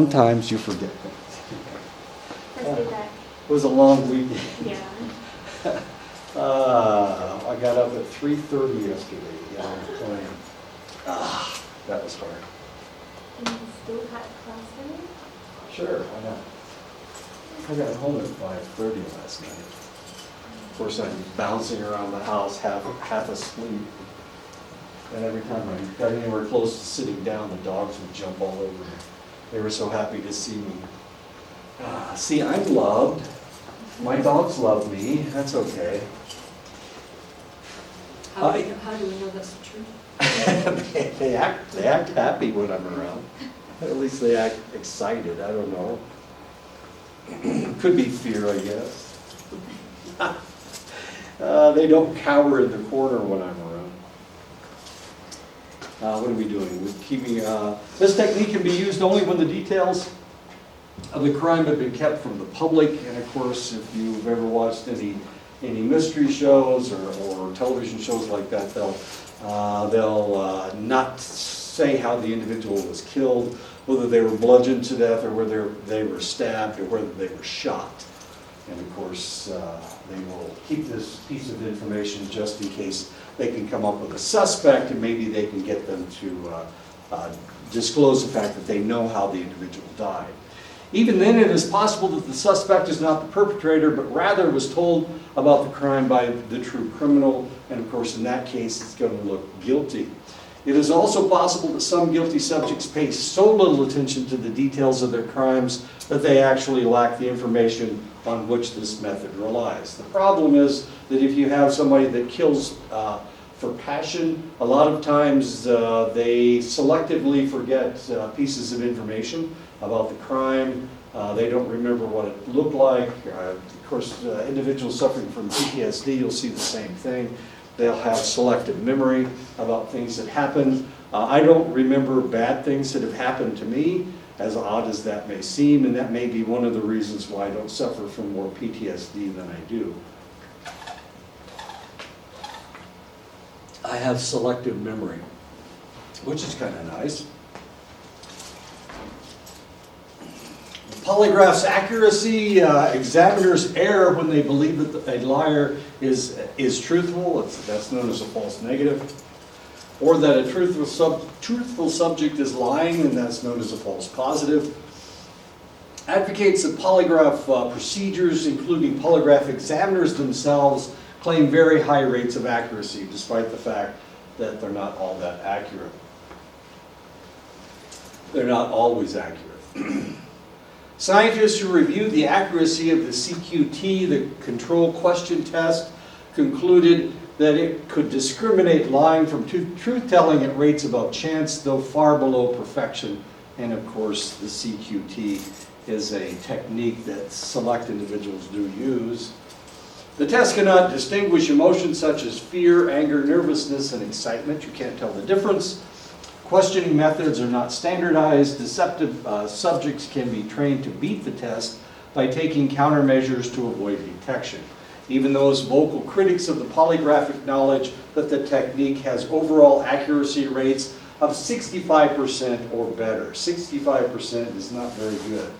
Sometimes you forget things. That. It was a long weekend. Yeah. I got up at 3:30 yesterday to get on the plane. That was hard. And you still had class today? Sure, why not? I got home at 5:30 last night. Of course, I'm bouncing around the house half asleep. And every time I got anywhere close to sitting down, the dogs would jump all over me. They were so happy to see me. See, I'm loved. My dogs love me. That's okay. How do we know that's the truth? they act happy when I'm around. At least they act excited. I don't know. Could be fear, I guess. They don't cower in the corner when I'm around. What are we doing? We're keeping. This technique can be used only when the details of the crime have been kept from the public. And of course, if you've ever watched any mystery shows or television shows like that, they'll not say how the individual was killed, whether they were bludgeoned to death or whether they were stabbed or whether they were shot. And of course, they will keep this piece of information just in case they can come up with a suspect, and maybe they can get them to disclose the fact that they know how the individual died. Even then, it is possible that the suspect is not the perpetrator, but rather was told about the crime by the true criminal, and of course, in that case, it's going to look guilty. It is also possible that some guilty subjects pay so little attention to the details of their crimes that they actually lack the information on which this method relies. The problem is that if you have somebody that kills for passion, a lot of times they selectively forget pieces of information about the crime. They don't remember what it looked like. Of course, individuals suffering from PTSD, you'll see the same thing. They'll have selective memory about things that happened. I don't remember bad things that have happened to me, as odd as that may seem, and that may be one of the reasons why I don't suffer from more PTSD than I do. I have selective memory, which is kind of nice. Polygraph's accuracy, examiners err when they believe that a liar is truthful. That's known as a false negative. Or that a truthful subject is lying, and that's known as a false positive. Advocates of polygraph procedures, including polygraph examiners themselves, claim very high rates of accuracy, despite the fact that they're not all that accurate. They're not always accurate. Scientists who reviewed the accuracy of the CQT, the control question test, concluded that it could discriminate lying from truth-telling at rates above chance, though far below perfection. And of course, the CQT is a technique that select individuals do use. The test cannot distinguish emotions such as fear, anger, nervousness, and excitement. You can't tell the difference. Questioning methods are not standardized. Deceptive subjects can be trained to beat the test by taking countermeasures to avoid detection. Even those vocal critics of the polygraph acknowledge that the technique has overall accuracy rates of 65% or better. 65% is not very good.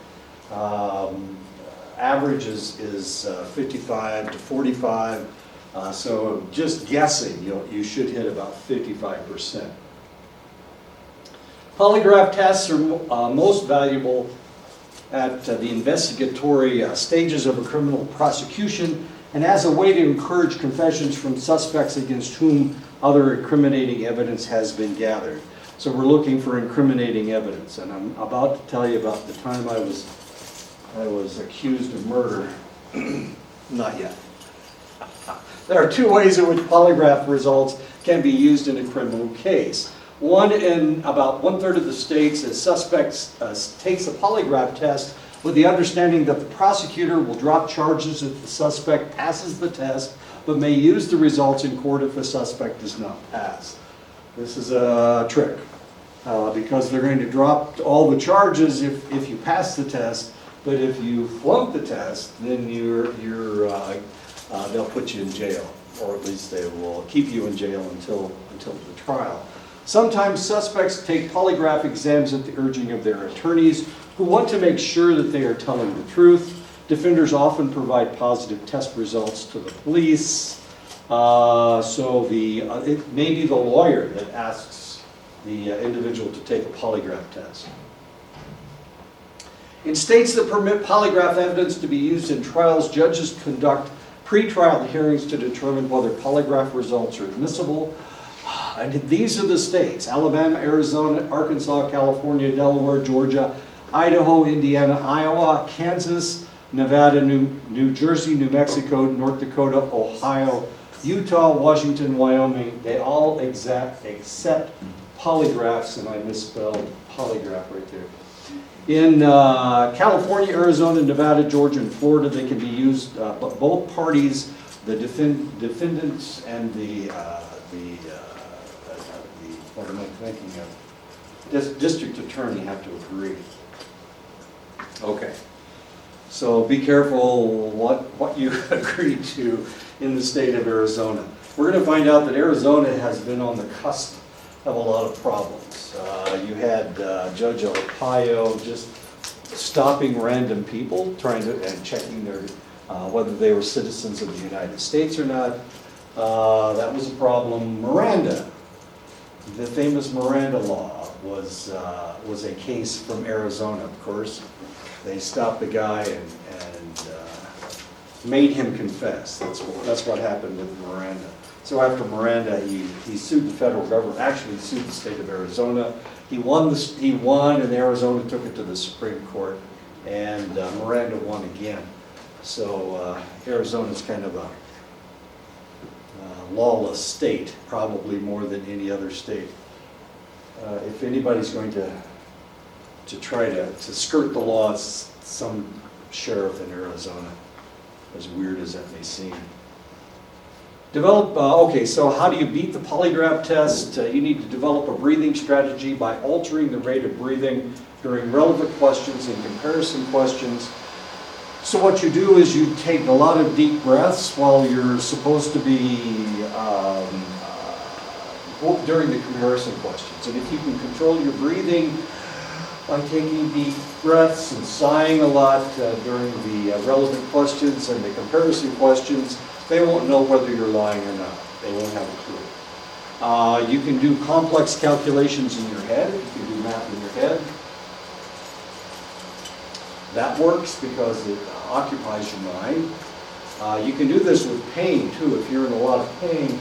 Average is 55 to 45. So just guessing, you should hit about 55%. Polygraph tests are most valuable at the investigatory stages of a criminal prosecution and as a way to encourage confessions from suspects against whom other incriminating evidence has been gathered. So we're looking for incriminating evidence, and I'm about to tell you about the time I was accused of murder. Not yet. There are two ways in which polygraph results can be used in a criminal case. One, in about 1/3 of the states, a suspect takes a polygraph test with the understanding that the prosecutor will drop charges if the suspect passes the test, but may use the results in court if the suspect does not pass. This is a trick, because they're going to drop all the charges if you pass the test, but if you flunk the test, then they'll put you in jail, or at least they will keep you in jail until the trial. Sometimes suspects take polygraph exams at the urging of their attorneys who want to make sure that they are telling the truth. Defenders often provide positive test results to the police. So it may be the lawyer that asks the individual to take a polygraph test. In states that permit polygraph evidence to be used in trials, judges conduct pre-trial hearings to determine whether polygraph results are admissible. And these are the states: Alabama, Arizona, Arkansas, California, Delaware, Georgia, Idaho, Indiana, Iowa, Kansas, Nevada, New Jersey, New Mexico, North Dakota, Ohio, Utah, Washington, Wyoming. They all except polygraphs, and I misspelled polygraph right there. In California, Arizona, Nevada, Georgia, and Florida, they can be used, but both parties, the defendants and the what am I thinking of? District attorney have to agree. Okay. So be careful what you agree to in the state of Arizona. We're going to find out that Arizona has been on the cusp of a lot of problems. You had Judge Arpaio just stopping random people, and checking their whether they were citizens of the United States or not. That was a problem. Miranda, the famous Miranda law, was a case from Arizona, of course. They stopped the guy and made him confess. That's what happened with Miranda. So after Miranda, he sued the federal government. Actually, he sued the state of Arizona. He won, and Arizona took it to the Supreme Court, and Miranda won again. So Arizona's kind of a lawless state, probably more than any other state. If anybody's going to try to skirt the law, it's some sheriff in Arizona, as weird as that may seem. Okay, so how do you beat the polygraph test? You need to develop a breathing strategy by altering the rate of breathing during relevant questions and comparison questions. So what you do is you take a lot of deep breaths while you're supposed to be during the comparison questions. And if you can control your breathing by taking deep breaths and sighing a lot during the relevant questions and the comparison questions, they won't know whether you're lying or not. They won't have a clue. You can do complex calculations in your head. You can do math in your head. That works because it occupies your mind. You can do this with pain too. If you're in a lot of pain,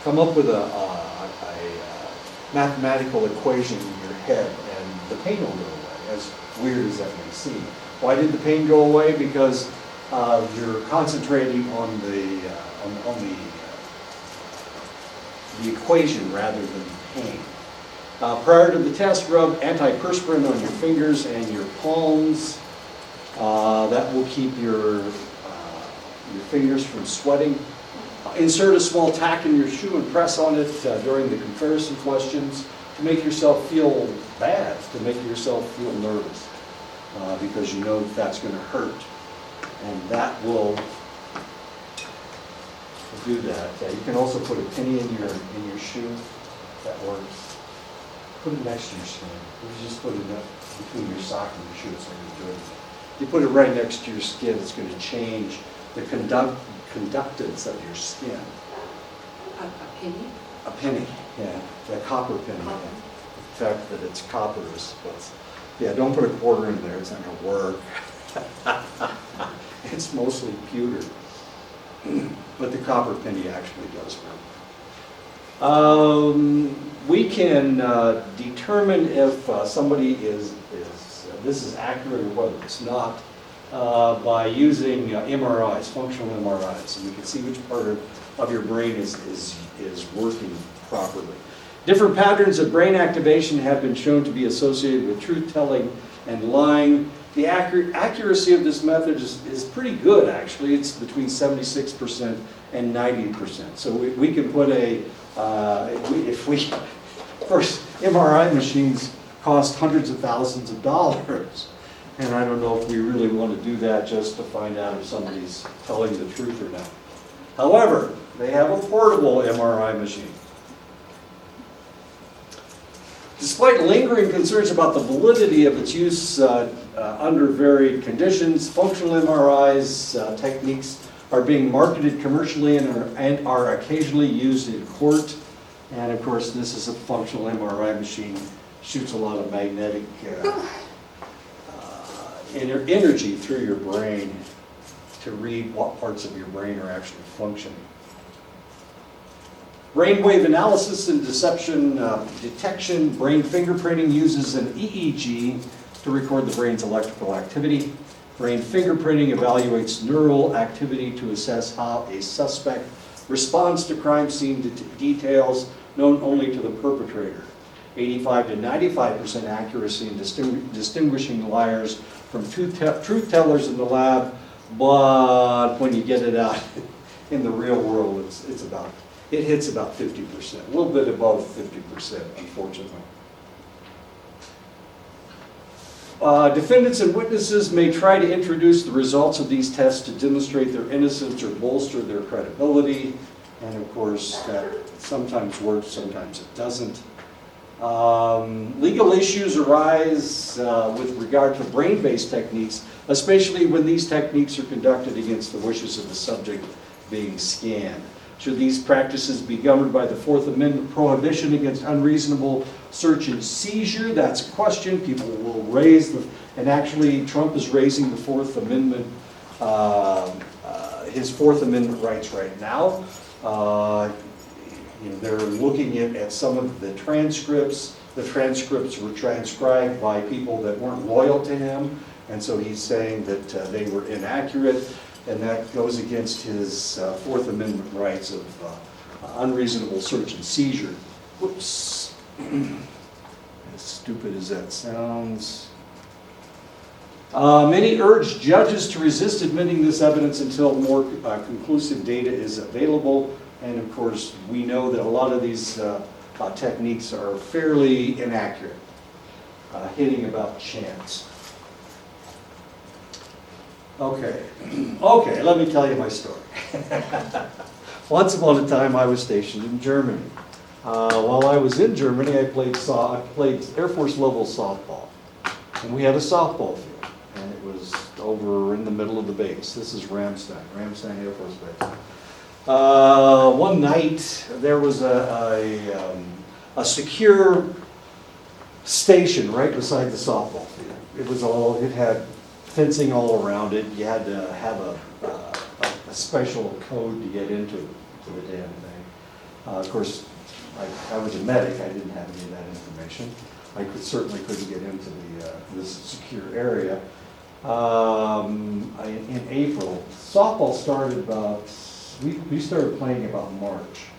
come up with a mathematical equation in your head and the pain will go away, as weird as that may seem. Why did the pain go away? Because you're concentrating on the equation rather than the pain. Prior to the test, rub antiperspirant on your fingers and your palms. That will keep your fingers from sweating. Insert a small tack in your shoe and press on it during the comparison questions to make yourself feel bad, to make yourself feel nervous, because you know that's going to hurt. And that will do that. You can also put a penny in your shoe. That works. Put it next to your skin. You just put it up between your sock and your shoe. It's going to do it. If you put it right next to your skin, it's going to change the conductance of your skin. A penny? A penny, yeah. A copper penny. Copper. The fact that it's copper is what's... Yeah, don't put a quarter in there. It's not going to work. It's mostly pewter. But the copper penny actually does work. We can determine if somebody is this is accurate or whether it's not by using MRIs, functional MRIs, and we can see which part of your brain is working properly. Different patterns of brain activation have been shown to be associated with truth-telling and lying. The accuracy of this method is pretty good, actually. It's between 76% and 90%. So we can put first, MRI machines cost hundreds of thousands of dollars. And I don't know if we really want to do that just to find out if somebody's telling the truth or not. However, they have a portable MRI machine. Despite lingering concerns about the validity of its use under varied conditions, functional MRIs techniques are being marketed commercially and are occasionally used in court. And of course, this is a functional MRI machine, shoots a lot of magnetic energy through your brain to read what parts of your brain are actually functioning. Brainwave analysis and detection, brain fingerprinting uses an EEG to record the brain's electrical activity. Brain fingerprinting evaluates neural activity to assess how a suspect responds to crime scene details known only to the perpetrator. 85 to 95% accuracy in distinguishing liars from truth tellers in the lab, but when you get it out in the real world, it hits about 50%, a little bit above 50%, unfortunately. Defendants and witnesses may try to introduce the results of these tests to demonstrate their innocence or bolster their credibility, and of course, that sometimes works, sometimes it doesn't. Legal issues arise with regard to brain-based techniques, especially when these techniques are conducted against the wishes of the subject being scanned. Should these practices be governed by the Fourth Amendment prohibition against unreasonable search and seizure? That's a question people will raise, and actually Trump is raising the Fourth Amendment, his Fourth Amendment rights right now. They're looking at some of the transcripts. The transcripts were transcribed by people that weren't loyal to him, and so he's saying that they were inaccurate. And that goes against his Fourth Amendment rights of unreasonable search and seizure. Whoops. As stupid as that sounds. Many urge judges to resist admitting this evidence until more conclusive data is available. And of course, we know that a lot of these techniques are fairly inaccurate, hitting about chance. Okay, let me tell you my story. Once upon a time, I was stationed in Germany. While I was in Germany, I played Air Force level softball. And we had a softball field, and it was over in the middle of the base. This is Ramstein Air Force Base. One night, there was a secure station right beside the softball field. It had fencing all around it. You had to have a special code to get into the damn thing. Of course, I was a medic. I didn't have any of that information. I certainly couldn't get into this secure area. In April, softball started about. We started playing about March,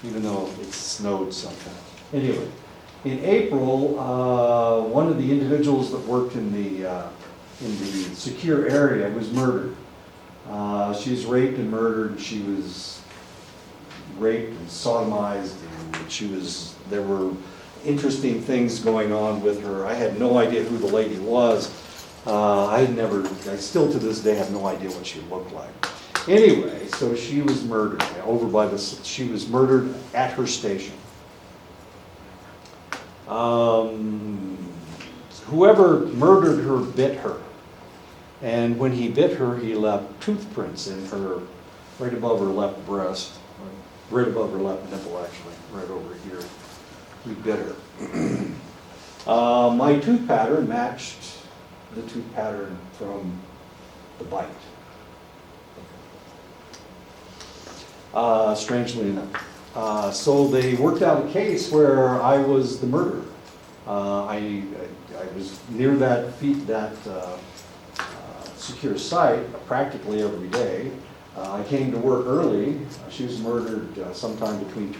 even though it snowed sometimes. Anyway, in April, one of the individuals that worked in the secure area was murdered. She was raped and murdered. She was raped and sodomized, and there were interesting things going on with her. I had no idea who the lady was. I still to this day have no idea what she looked like. Anyway, so she was murdered she was murdered at her station. Whoever murdered her bit her. And when he bit her, he left tooth prints in her, right above her left breast, right above her left nipple actually, right over here. He bit her. My tooth pattern matched the tooth pattern from the bite. Strangely enough. So they worked out a case where I was the murderer. I was near that secure site practically every day. I came to work early. She was murdered sometime between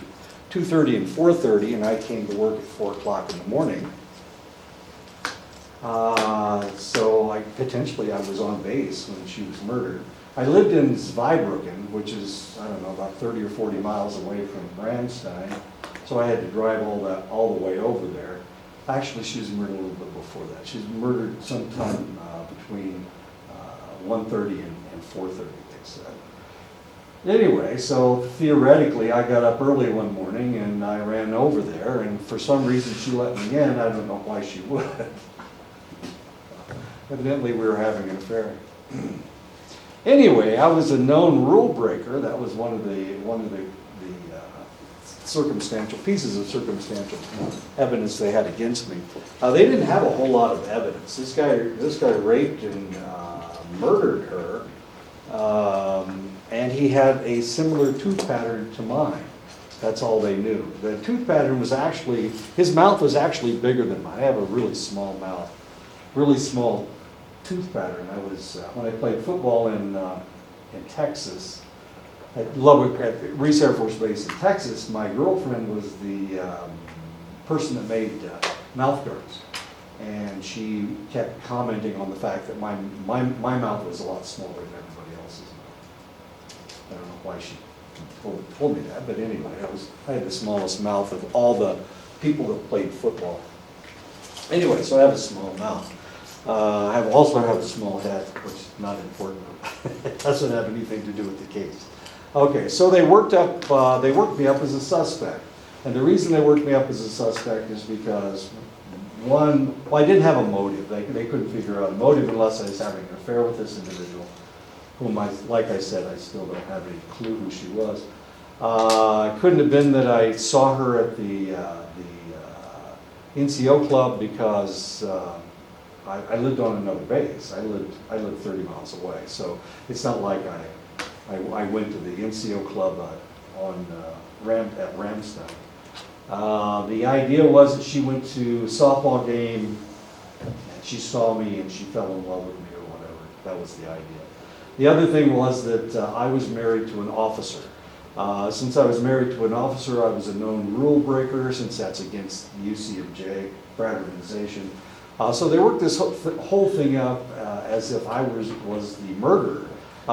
2:30 and 4:30, and I came to work at 4 o'clock in the morning. So I was on base when she was murdered. I lived in Zweibrücken, which is, I don't know, about 30 or 40 miles away from Ramstein, so I had to drive all the way over there. Actually, she was murdered a little bit before that. She was murdered sometime between 1:30 and 4:30, they said. Anyway, so theoretically, I got up early one morning and I ran over there, and for some reason she let me in. I don't know why she would. Evidently, we were having an affair. Anyway, I was a known rule breaker. That was one of the circumstantial pieces of circumstantial evidence they had against me. They didn't have a whole lot of evidence. This guy raped and murdered her. And he had a similar tooth pattern to mine. That's all they knew. The tooth pattern was actually, his mouth was actually bigger than mine. I have a really small mouth, really small tooth pattern. I was, when I played football in Texas, at Lubbock, at Reese Air Force Base in Texas, my girlfriend was the person that made mouth guards. And she kept commenting on the fact that my mouth was a lot smaller than everybody else's mouth. I don't know why she told me that, but anyway, I had the smallest mouth of all the people that played football. Anyway, so I have a small mouth. I also have a small head, which is not important. It doesn't have anything to do with the case. Okay, so they worked me up as a suspect. And the reason they worked me up as a suspect is because well, I didn't have a motive. They couldn't figure out a motive unless I was having an affair with this individual, whom like I said, I still don't have any clue who she was. It couldn't have been that I saw her at the NCO club because I lived on another base. I lived 30 miles away, so it's not like I went to the NCO club at Ramstein. The idea was that she went to a softball game, and she saw me and she fell in love with me or whatever. That was the idea. The other thing was that I was married to an officer. Since I was married to an officer, I was a known rule breaker, since that's against the UCMJ fraternization. So they worked this whole thing up as if I was the murderer.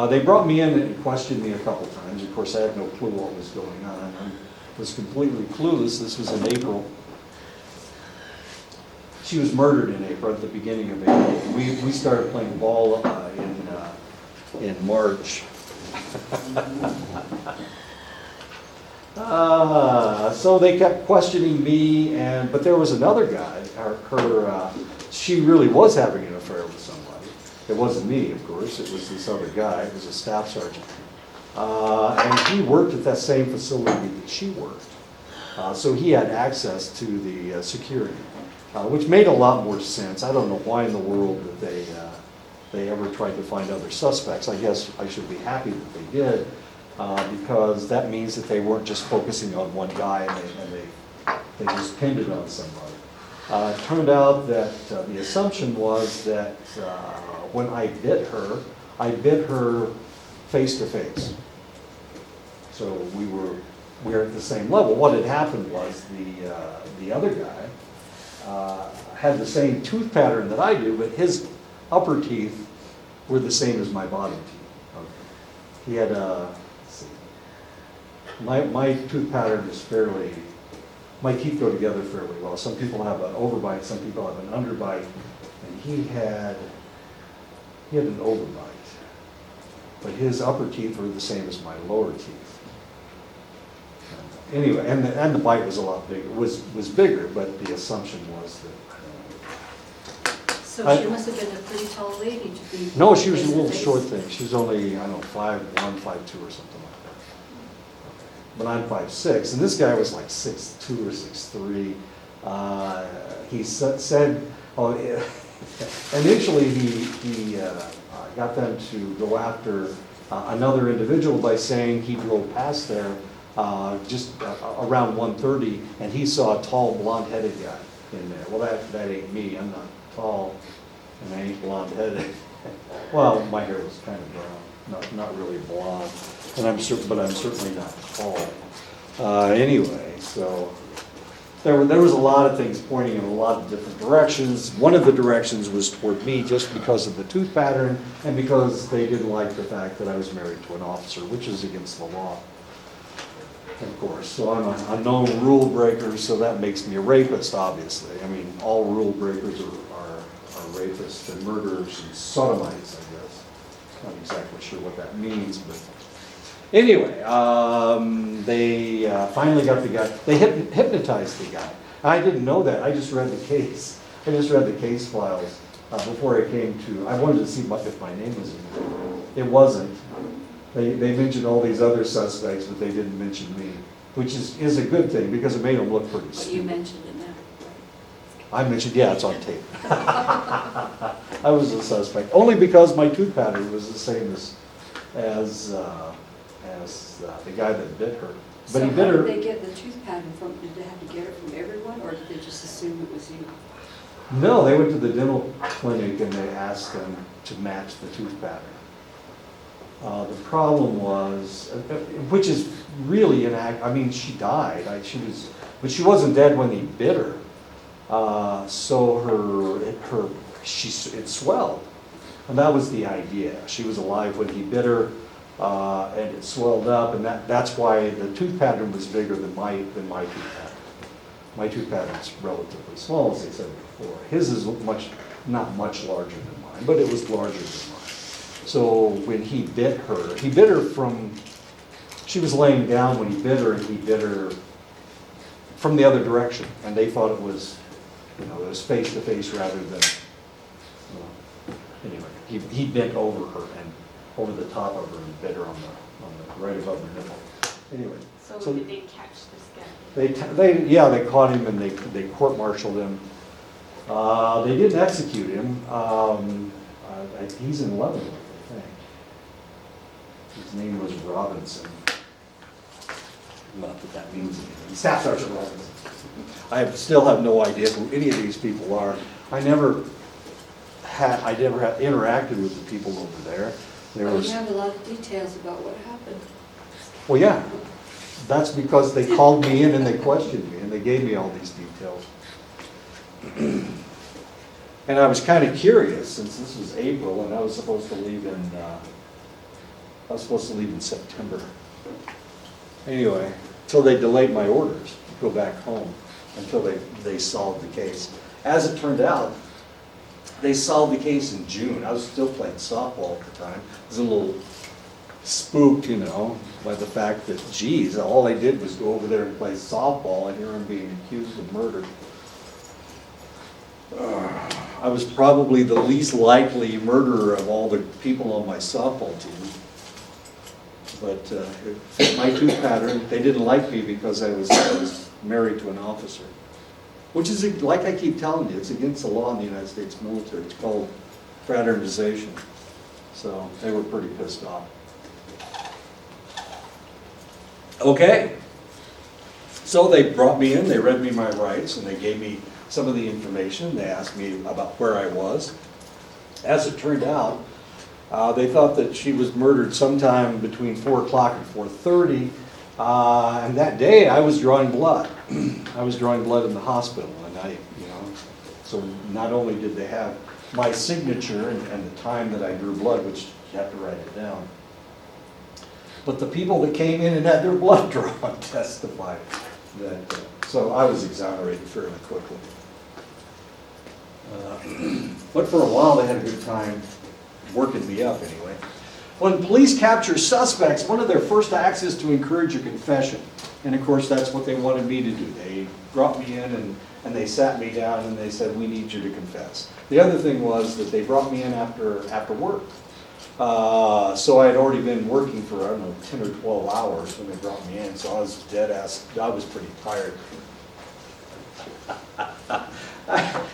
They brought me in and questioned me a couple times. Of course, I had no clue what was going on. I was completely clueless. This was in April. She was murdered in April, at the beginning of April. We started playing ball in March. So they kept questioning me, but there was another guy. She really was having an affair with somebody. It wasn't me, of course. It was this other guy. It was a staff sergeant. And he worked at that same facility that she worked. So he had access to the security, which made a lot more sense. I don't know why in the world that they ever tried to find other suspects. I guess I should be happy that they did, because that means that they weren't just focusing on one guy and they just pinned it on somebody. It turned out that the assumption was that when I bit her face to face. So we were at the same level. What had happened was the other guy had the same tooth pattern that I do, but his upper teeth were the same as my bottom teeth. Okay. He had let's see, my tooth pattern is my teeth go together fairly well. Some people have an overbite, some people have an underbite, and he had an overbite, but his upper teeth were the same as my lower teeth. Anyway, and the bite was a lot bigger, was bigger, but the assumption was that. So she must have been a pretty tall lady to be. No, she was a little face-to-face. short thing. She was only, I don't know, 5'1", 5'2", or something like that. But I'm 5'6", and this guy was like 6'2" or 6'3". He said, initially he got them to go after another individual by saying he drove past there just around 1:30, and he saw a tall, blonde-headed guy in there. Well, that ain't me. I'm not tall, and I ain't blonde-headed. Well, my hair was kind of brown, not really blonde, and but I'm certainly not tall. Anyway, so there was a lot of things pointing in a lot of different directions. One of the directions was toward me, just because of the tooth pattern, and because they didn't like the fact that I was married to an officer, which is against the law, of course. So I'm a known rule breaker, so that makes me a rapist, obviously. I mean, all rule breakers are rapists and murderers and sodomites, I guess. Not exactly sure what that means, but Anyway, they finally got the guy, they hypnotized the guy. I didn't know that, I just read the case. I just read the case files before I came to, I wanted to see if my name was in there. It wasn't. They mentioned all these other suspects, but they didn't mention me, which is a good thing because it made them look pretty But stupid. you mentioned it now. I mentioned, yeah, it's on tape. I was a suspect, only because my tooth pattern was the same as the guy that bit her. But So he bit how her. did they get the tooth pattern from, did they have to get it from everyone, or did they just assume it was you? No, they went to the dental clinic and they asked them to match the tooth pattern. The problem was, which is really I mean, she died. But she wasn't dead when he bit her. So it swelled, and that was the idea. She was alive when he bit her, and it swelled up, and that's why the tooth pattern was bigger than my tooth pattern. My tooth pattern's relatively small, as I said before. His is not much larger than mine, but it was larger than mine. So when he bit her from, she was laying down when he bit her, and he bit her from the other direction, and they thought it was, it was face to face rather than, anyway, he bent over her and over the top of her and bit her on the right above her nipple. Anyway. So did they catch this guy? They caught him and they court-martialed him. They didn't execute him. He's in Leavenworth, I think. His name was Robinson. Not that means anything. Staff Sergeant Robinson. I still have no idea who any of these people are. I never interacted with the people over there. Well, you have a lot of details about what happened. Well, yeah. That's because they called me in and they questioned me and they gave me all these details. And I was kind of curious since this was April and I was supposed to leave in September. Anyway, so they delayed my orders to go back home until they solved the case. As it turned out, they solved the case in June. I was still playing softball at the time. I was a little spooked, by the fact that, geez, all they did was go over there and play softball and here I'm being accused of murder. I was probably the least likely murderer of all the people on my softball team. But it fit my tooth pattern. They didn't like me because I was married to an officer. Which is, like I keep telling you, it's against the law in the United States military. It's called fraternization. So they were pretty pissed off. Okay. So they brought me in, they read me my rights, and they gave me some of the information. They asked me about where I was. As it turned out, they thought that she was murdered sometime between 4 o'clock and 4:30. And that day I was drawing blood. I was drawing blood in the hospital, and so not only did they have my signature and the time that I drew blood, which you have to write it down, but the people that came in and had their blood drawn testified that, so I was exonerated fairly quickly. But for a while they had a good time working me up anyway. When police capture suspects, one of their first acts is to encourage a confession. And of course, that's what they wanted me to do. They brought me in and they sat me down and they said, we need you to confess. The other thing was that they brought me in after work. So I had already been working for, 10 or 12 hours when they brought me in. So I was dead ass, I was pretty tired.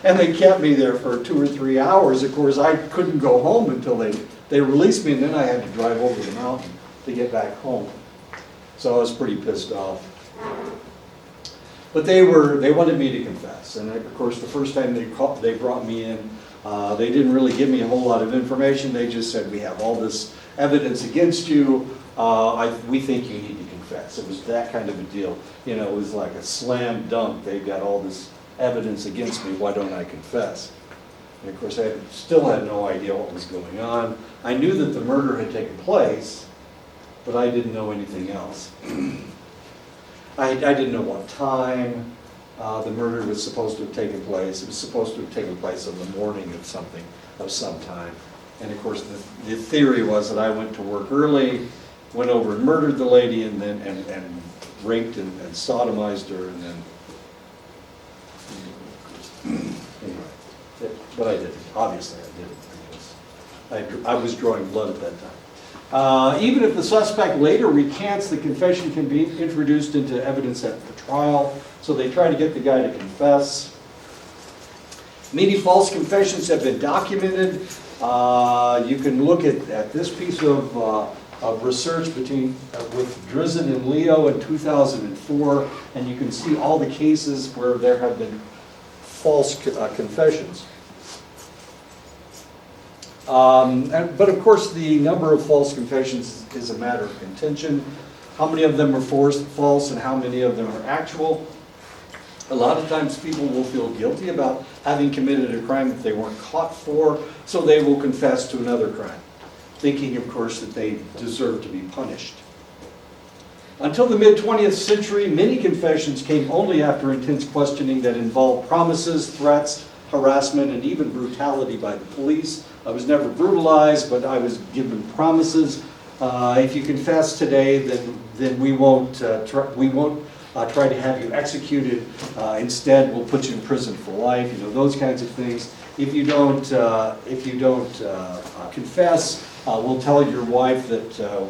And they kept me there for 2 or 3 hours. Of course, I couldn't go home until they released me, and then I had to drive over the mountain to get back home. So I was pretty pissed off. But they wanted me to confess. And of course, the first time they brought me in, they didn't really give me a whole lot of information. They just said, we have all this evidence against you. We think you need to confess. It was that kind of a deal. It was like a slam dunk. They've got all this evidence against me. Why don't I confess? And of course, I still had no idea what was going on. I knew that the murder had taken place, but I didn't know anything else. I didn't know what time the murder was supposed to have taken place. It was supposed to have taken place in the morning of some time. And of course, the theory was that I went to work early went over and murdered the lady and then, and raped and sodomized her and then, anyway, but I didn't, obviously I didn't. I was drawing blood at that time. Even if the suspect later recants, the confession can be introduced into evidence at the trial, so they try to get the guy to confess. Many false confessions have been documented. You can look at this piece of research with Drizzen and Leo in 2004, and you can see all the cases where there have been false confessions. But of course, the number of false confessions is a matter of contention. How many of them are false and how many of them are actual? A lot of times people will feel guilty about having committed a crime that they weren't caught for, so they will confess to another crime, thinking, of course, that they deserve to be punished. Until the mid-20th century, many confessions came only after intense questioning that involved promises, threats, harassment, and even brutality by the police. I was never brutalized, but I was given promises. If you confess today, then we won't try to have you executed. Instead, we'll put you in prison for life. You know, those kinds of things. If you don't confess, we'll tell your wife that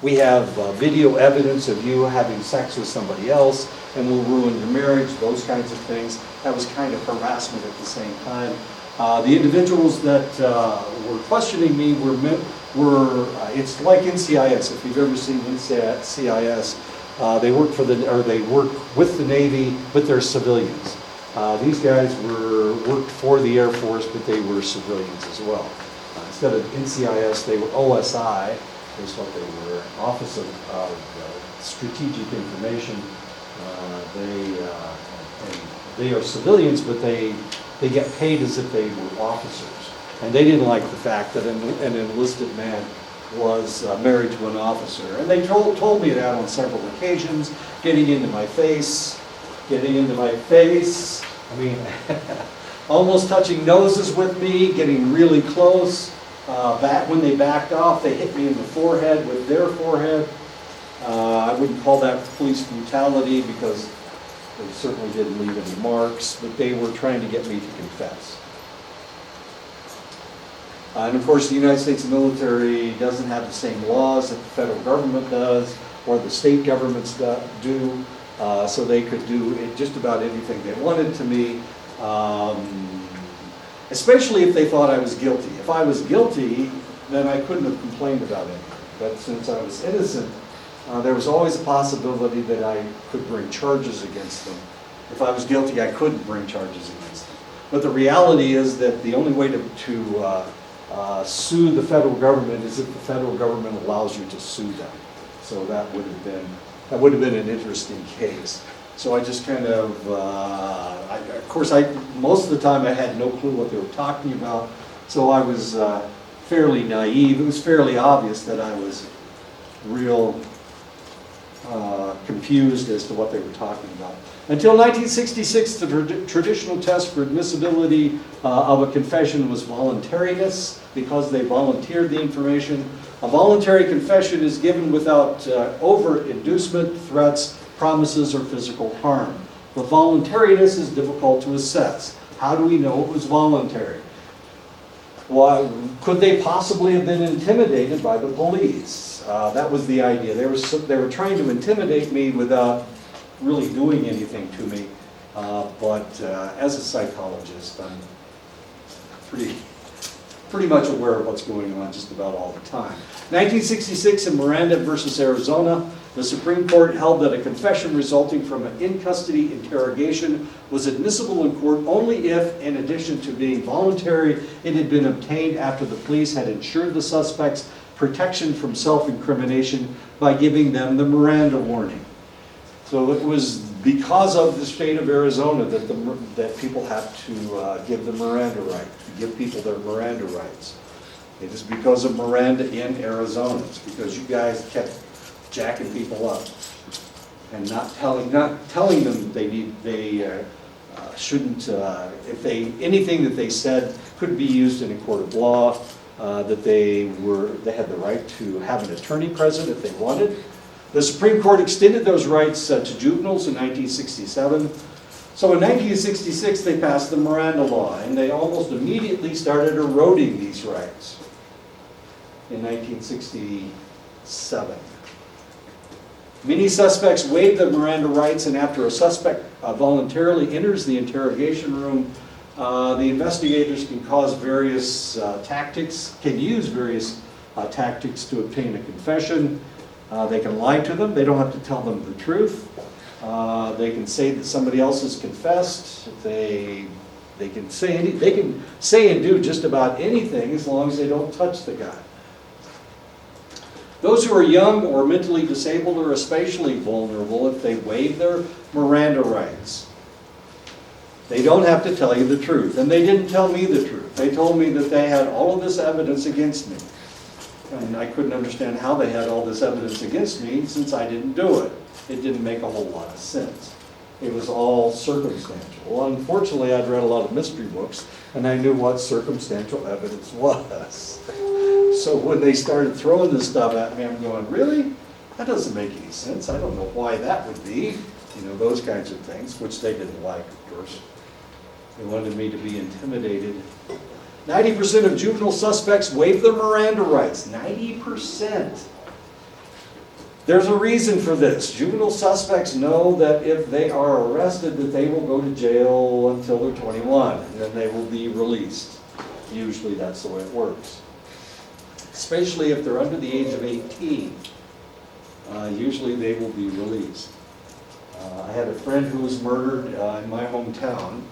we have video evidence of you having sex with somebody else, and we'll ruin your marriage. Those kinds of things. That was kind of harassment at the same time. The individuals that were questioning me were it's like NCIS. If you've ever seen NCIS, they work with the Navy, but they're civilians. These guys worked for the Air Force, but they were civilians as well. Instead of NCIS, they were OSI, is what they were, Office of Strategic Information. They are civilians, but they get paid as if they were officers. And they didn't like the fact that an enlisted man was married to an officer. And they told me that on several occasions, getting into my face. I mean, almost touching noses with me, getting really close. When they backed off, they hit me in the forehead with their forehead. I wouldn't call that police brutality because they certainly didn't leave any marks, but they were trying to get me to confess. And of course, the United States military doesn't have the same laws that the federal government does, or the state governments do, so they could do just about anything they wanted to me, especially if they thought I was guilty. If I was guilty, then I couldn't have complained about anything. But since I was innocent, there was always a possibility that I could bring charges against them. If I was guilty, I couldn't bring charges against them. But the reality is that the only way to sue the federal government is if the federal government allows you to sue them. So that would have been an interesting case. So I just kind of, most of the time I had no clue what they were talking about. So I was fairly naive. It was fairly obvious that I was real confused as to what they were talking about. Until 1966, the traditional test for admissibility of a confession was voluntariness, because they volunteered the information. A voluntary confession is given without overt inducement, threats, promises, or physical harm. But voluntariness is difficult to assess. How do we know it was voluntary? Why could they possibly have been intimidated by the police? That was the idea. They were trying to intimidate me without really doing anything to me. But as a psychologist, I'm pretty much aware of what's going on just about all the time. 1966 in Miranda versus Arizona, the Supreme Court held that a confession resulting from an in-custody interrogation was admissible in court only if, in addition to being voluntary, it had been obtained after the police had ensured the suspect's protection from self-incrimination by giving them the Miranda warning. So it was because of the state of Arizona that people have to give the Miranda right, to give people their Miranda rights. It is because of Miranda in Arizona. It's because you guys kept jacking people up and not telling them they shouldn't. Anything that they said could be used in a court of law. that they had the right to have an attorney present if they wanted. The Supreme Court extended those rights to juveniles in 1967. So in 1966, they passed the Miranda law, and they almost immediately started eroding these rights in 1967. Many suspects waive the Miranda rights, and after a suspect voluntarily enters the interrogation room, the investigators can use various tactics to obtain a confession. They can lie to them. They don't have to tell them the truth. They can say that somebody else has confessed. They can say and do just about anything as long as they don't touch the guy. Those who are young or mentally disabled are especially vulnerable if they waive their Miranda rights. They don't have to tell you the truth, and they didn't tell me the truth. They told me that they had all of this evidence against me, and I couldn't understand how they had all this evidence against me since I didn't do it. It didn't make a whole lot of sense. It was all circumstantial. Well, unfortunately, I'd read a lot of mystery books, and I knew what circumstantial evidence was. So when they started throwing this stuff at me, I'm going, really? That doesn't make any sense. I don't know why that would be. You know, those kinds of things, which they didn't like, of course. They wanted me to be intimidated. 90% of juvenile suspects waive their Miranda rights. 90%. There's a reason for this. Juvenile suspects know that if they are arrested, that they will go to jail until they're 21, and then they will be released. Usually that's the way it works. Especially if they're under the age of 18. Usually they will be released. I had a friend who was murdered in my hometown.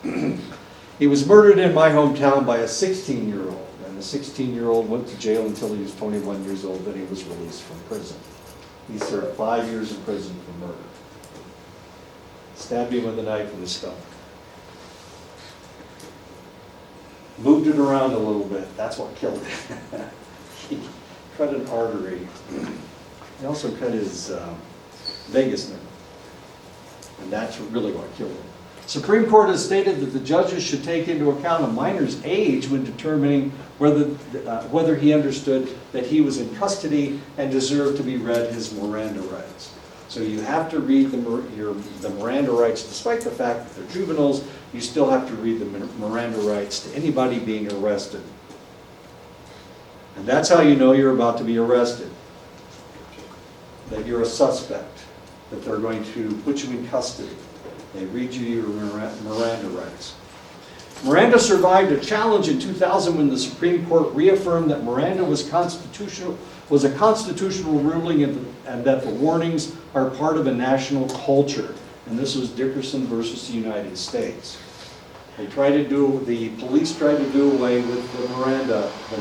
He was murdered in my hometown by a 16-year-old, and the 16-year-old went to jail until he was 21 years old, then he was released from prison. He served 5 years in prison for murder. Stabbed him with a knife in the stomach. Moved it around a little bit, that's what killed him. He cut an artery. He also cut his vagus nerve. And that's really what killed him. Supreme Court has stated that the judges should take into account a minor's age when determining whether he understood that he was in custody and deserved to be read his Miranda rights. So you have to read the Miranda rights, despite the fact that they're juveniles, you still have to read the Miranda rights to anybody being arrested. And that's how you know you're about to be arrested. That you're a suspect, that they're going to put you in custody. They read you your Miranda rights. Miranda survived a challenge in 2000 when the Supreme Court reaffirmed that Miranda was a constitutional ruling and that the warnings are part of a national culture. And this was Dickerson versus the United States. The police tried to do away with the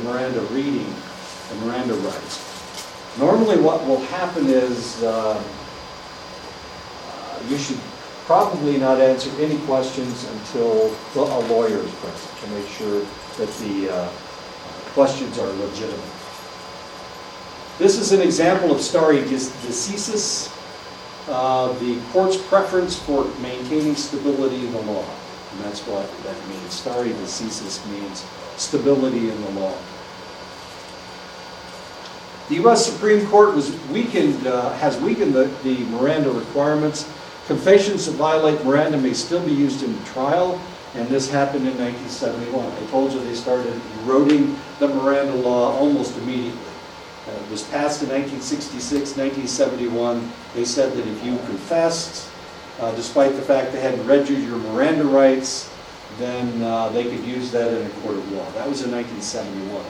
Miranda reading, the Miranda rights. Normally what will happen is you should probably not answer any questions until a lawyer is present to make sure that the questions are legitimate. This is an example of stare decisis, the court's preference for maintaining stability in the law. And that's what that means. Stare decisis means stability in the law. The U.S. Supreme Court has weakened the Miranda requirements. Confessions that violate Miranda may still be used in trial, and this happened in 1971. I told you they started eroding the Miranda law almost immediately. It was passed in 1966, 1971. They said that if you confessed, despite the fact they hadn't read you your Miranda rights, then they could use that in a court of law. That was in 1971.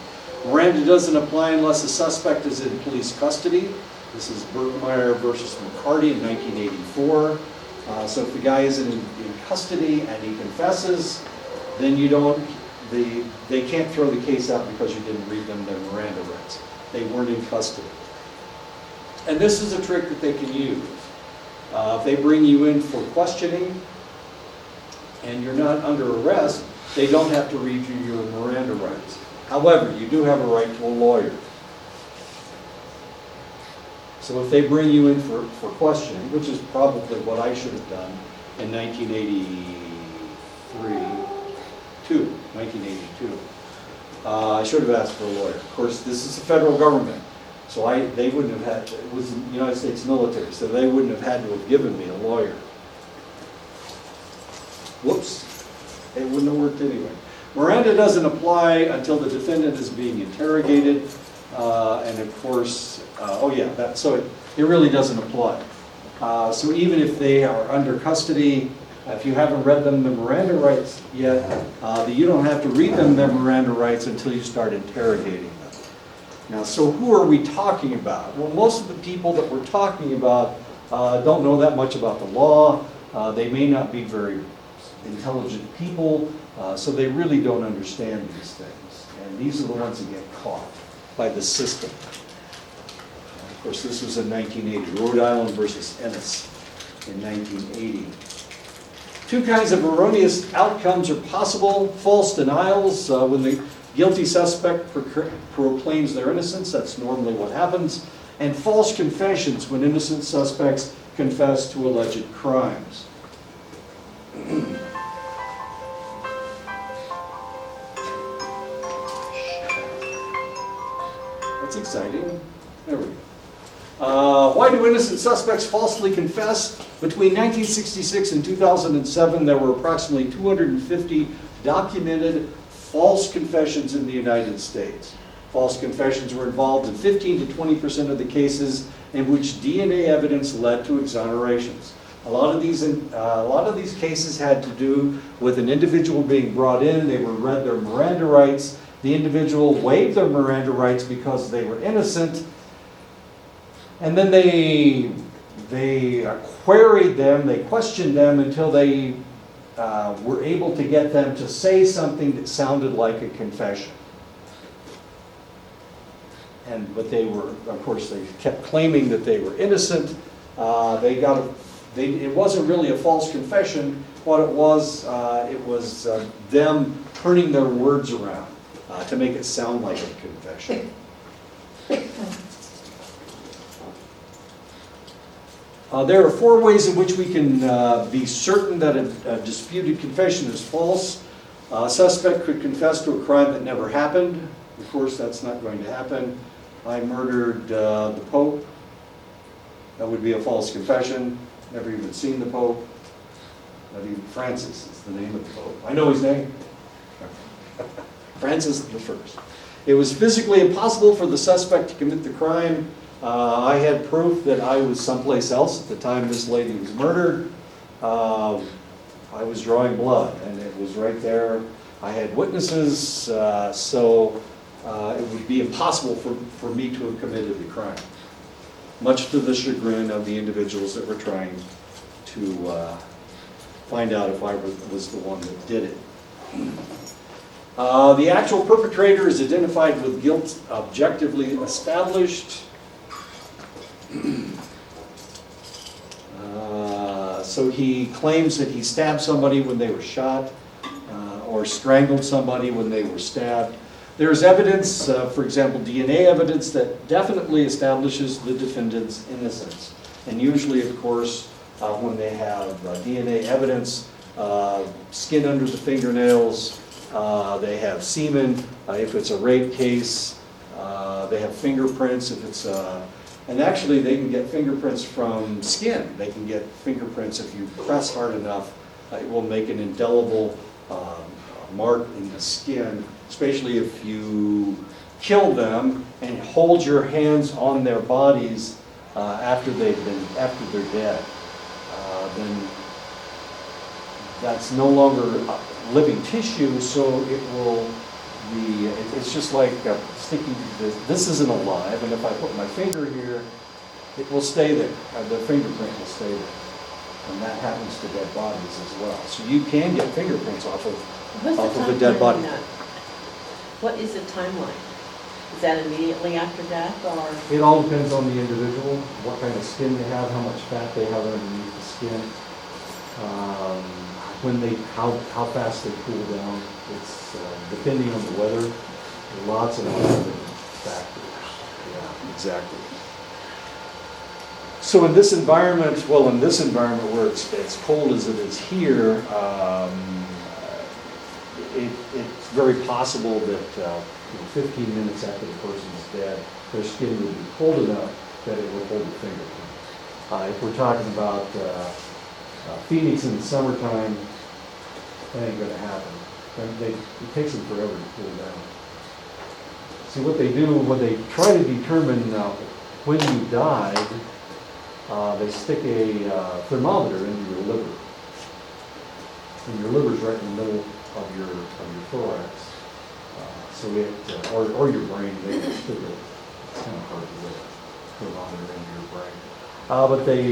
Miranda doesn't apply unless the suspect is in police custody. This is Bergmeyer versus McCarty in 1984. So if the guy isn't in custody and he confesses, then they can't throw the case out because you didn't read them their Miranda rights. They weren't in custody. And this is a trick that they can use. If they bring you in for questioning and you're not under arrest, they don't have to read you your Miranda rights. However, you do have a right to a lawyer. So if they bring you in for questioning, which is probably what I should have done in 1982, I should have asked for a lawyer. Of course, this is the federal government, so they wouldn't have had, it was the United States military, so they wouldn't have had to have given me a lawyer. Whoops, it wouldn't have worked anyway. Miranda doesn't apply until the defendant is being interrogated, and of course, so it really doesn't apply. So even if they are under custody, if you haven't read them the Miranda rights yet, you don't have to read them their Miranda rights until you start interrogating them. Now, so who are we talking about? Well, most of the people that we're talking about don't know that much about the law. They may not be very intelligent people, so they really don't understand these things. And these are the ones that get caught by the system. Of course, this was in 1980, Rhode Island versus Ennis in 1980. Two kinds of erroneous outcomes are possible. False denials, when the guilty suspect proclaims their innocence, that's normally what happens. And false confessions, when innocent suspects confess to alleged crimes. That's exciting. There we go. Why do innocent suspects falsely confess? Between 1966 and 2007, there were approximately 250 documented false confessions in the United States. False confessions were involved in 15 to 20% of the cases in which DNA evidence led to exonerations. A lot of these cases had to do with an individual being brought in. They were read their Miranda rights. The individual waived their Miranda rights because they were innocent. And then they queried them, they questioned them until they were able to get them to say something that sounded like a confession. But they were, of course, they kept claiming that they were innocent. It wasn't really a false confession. What it was them turning their words around to make it sound like a confession. There are 4 ways in which we can be certain that a disputed confession is false. A suspect could confess to a crime that never happened. Of course, that's not going to happen. I murdered the Pope. That would be a false confession. Never even seen the Pope. Not even Francis is the name of the Pope. I know his name. Francis the First. It was physically impossible for the suspect to commit the crime. I had proof that I was someplace else at the time this lady was murdered. I was drawing blood, and it was right there. I had witnesses, so it would be impossible for me to have committed the crime, much to the chagrin of the individuals that were trying to find out if I was the one that did it. The actual perpetrator is identified with guilt objectively established. So he claims that he stabbed somebody when they were shot, or strangled somebody when they were stabbed. There's evidence, for example, DNA evidence that definitely establishes the defendant's innocence. And usually, of course, when they have DNA evidence, skin under the fingernails, they have semen, if it's a rape case, they have fingerprints if it's and actually they can get fingerprints from skin. They can get fingerprints if you press hard enough. It will make an indelible mark in the skin, especially if you kill them and hold your hands on their bodies after they're dead. Then that's no longer living tissue, so it will be, it's just like sticking, this isn't alive, and if I put my finger here, it will stay there, the fingerprint will stay there. And that happens to dead bodies as well. So you can get fingerprints off of a dead body. What is the timeline? Is that immediately after death, or? It all depends on the individual, what kind of skin they have, how much fat they have underneath the skin, how fast they cool down. It's depending on the weather, lots of other factors. Yeah, exactly. So in this environment, where it's cold as it is here, it's very possible that 15 minutes after the person's dead, their skin will be cold enough that it will hold a fingerprint. If we're talking about Phoenix in the summertime, that ain't gonna happen. It takes them forever to cool down. See, what they do when they try to determine when you died, they stick a thermometer into your liver. And your liver's right in the middle of your thorax. So or your brain, they can stick it. It's kind of hard to get a thermometer into your brain. But they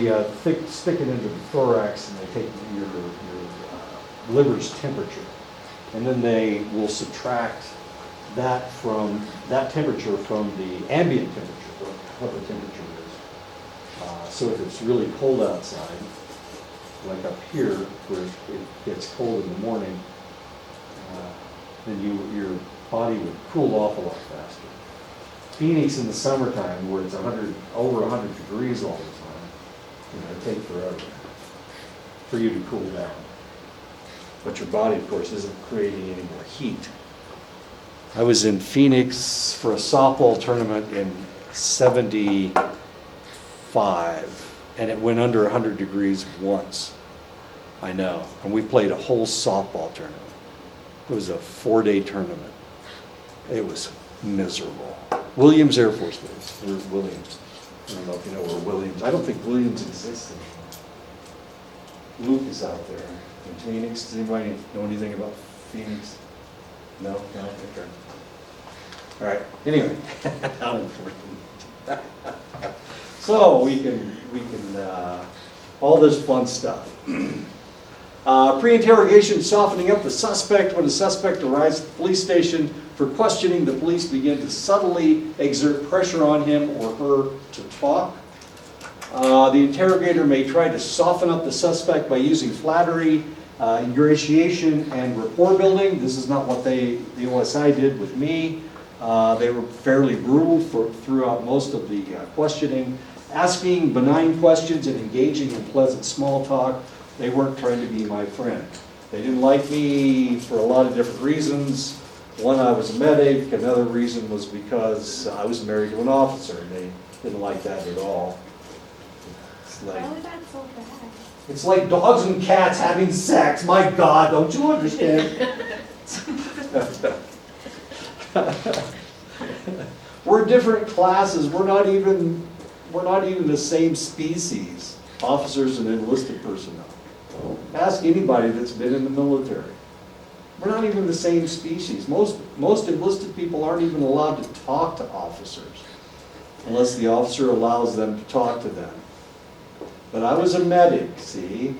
stick it into the thorax and they take your liver's temperature. And then they will subtract that temperature from the ambient temperature, what the temperature is. So if it's really cold outside, like up here, where it gets cold in the morning, then your body would cool off a lot faster. Phoenix in the summertime, where it's over 100 degrees all the time, it'd take forever for you to cool down. But your body, of course, isn't creating any more heat. I was in Phoenix for a softball tournament in '75, and it went under 100 degrees once. I know. And we played a whole softball tournament. It was a 4-day tournament. It was miserable. Williams Air Force Base. We're Williams. I don't know if you know where Williams. I don't think Williams exists anymore. Luke is out there in Phoenix. Does anybody know anything about Phoenix? No? No? Okay. All right. Anyway, not important. So we can all this fun stuff. Pre-interrogation, softening up the suspect. When the suspect arrives at the police station for questioning, the police begin to subtly exert pressure on him or her to talk. The interrogator may try to soften up the suspect by using flattery, ingratiation, and rapport building. This is not what the OSI did with me. They were fairly brutal throughout most of the questioning. Asking benign questions and engaging in pleasant small talk. They weren't trying to be my friend. They didn't like me for a lot of different reasons. One, I was a medic. Another reason was because I was married to an officer, and they didn't like that at all. Why was that so bad? It's like dogs and cats having sex. My God, don't you understand? We're different classes. We're not even the same species, officers and enlisted personnel. Ask anybody that's been in the military. We're not even the same species. Most enlisted people aren't even allowed to talk to officers unless the officer allows them to talk to them. But I was a medic, see?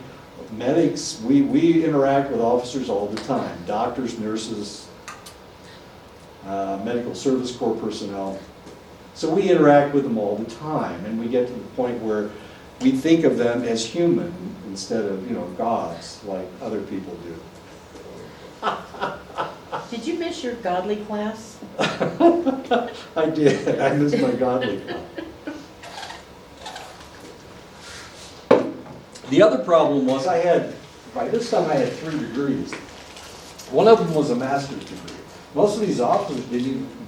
Medics, we interact with officers all the time. Doctors, nurses, medical service corps personnel. So we interact with them all the time, and we get to the point where we think of them as human instead of gods like other people do. Did you miss your godly class? I did. I missed my godly class. The other problem was by this time I had 3 degrees. One of them was a master's degree. Most of these officers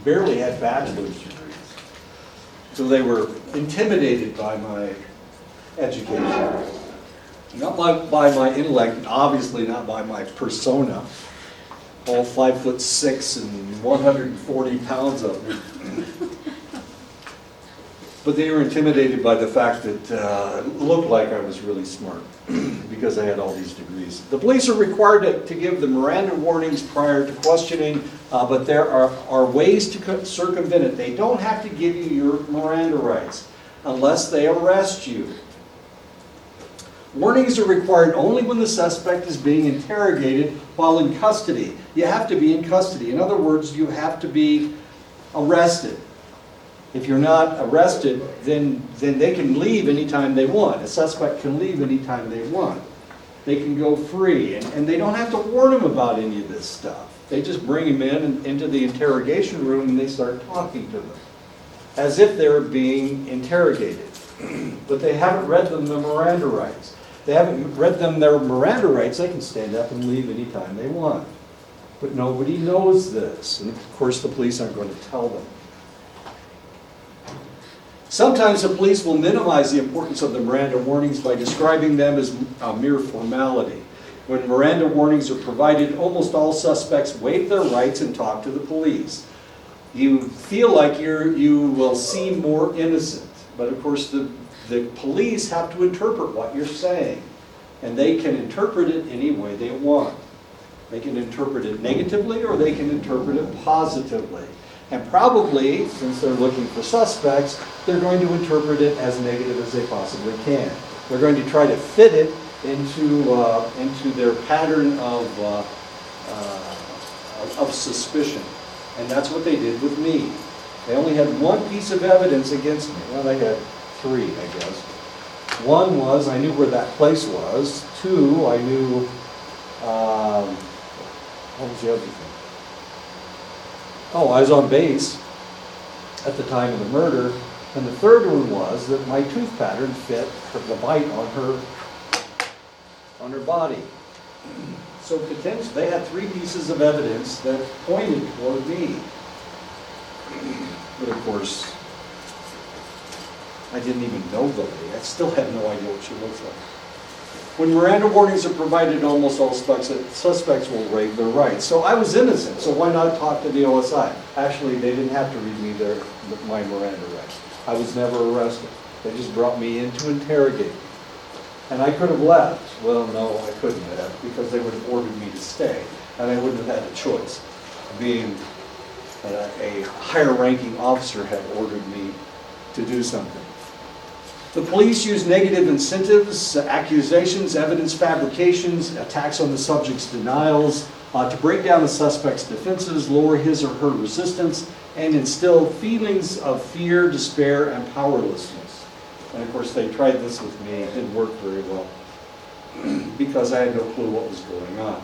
barely had bachelor's degrees. So they were intimidated by my education. Not by my intellect, obviously not by my persona. All 5'6" and 140 pounds of me. But they were intimidated by the fact that it looked like I was really smart because I had all these degrees. The police are required to give the Miranda warnings prior to questioning, but there are ways to circumvent it. They don't have to give you your Miranda rights unless they arrest you. Warnings are required only when the suspect is being interrogated while in custody. You have to be in custody. In other words, you have to be arrested. If you're not arrested, then they can leave anytime they want. A suspect can leave anytime they want. They can go free, and they don't have to warn them about any of this stuff. They just bring him in and into the interrogation room and they start talking to them as if they're being interrogated. But they haven't read them the Miranda rights. They haven't read them their Miranda rights. They can stand up and leave anytime they want. But nobody knows this, and of course the police aren't going to tell them. Sometimes the police will minimize the importance of the Miranda warnings by describing them as a mere formality. When Miranda warnings are provided, almost all suspects waive their rights and talk to the police. You feel like you will seem more innocent, but of course the police have to interpret what you're saying, and they can interpret it any way they want. They can interpret it negatively or they can interpret it positively. And probably, since they're looking for suspects, they're going to interpret it as negative as they possibly can. They're going to try to fit it into their pattern of suspicion. And that's what they did with me. They only had one piece of evidence against me. Well, they had three, I guess. One was I knew where that place was. Two, I knew, what was the other thing? Oh, I was on base at the time of the murder. And the third one was that my tooth pattern fit the bite on her body. So potentially, they had three pieces of evidence that pointed toward me. But of course, I didn't even know the lady. I still have no idea what she looks like. When Miranda warnings are provided, almost all suspects will waive their rights. So I was innocent, so why not talk to the OSI? Actually, they didn't have to read me my Miranda rights. I was never arrested. They just brought me in to interrogate me. And I could have left. Well, no, I couldn't have, because they would have ordered me to stay, and I wouldn't have had a choice, being a higher-ranking officer had ordered me to do something. The police use negative incentives, accusations, evidence fabrications, attacks on the subject's denials, to break down the suspect's defenses, lower his or her resistance, and instill feelings of fear, despair, and powerlessness. And of course, they tried this with me. It didn't work very well because I had no clue what was going on.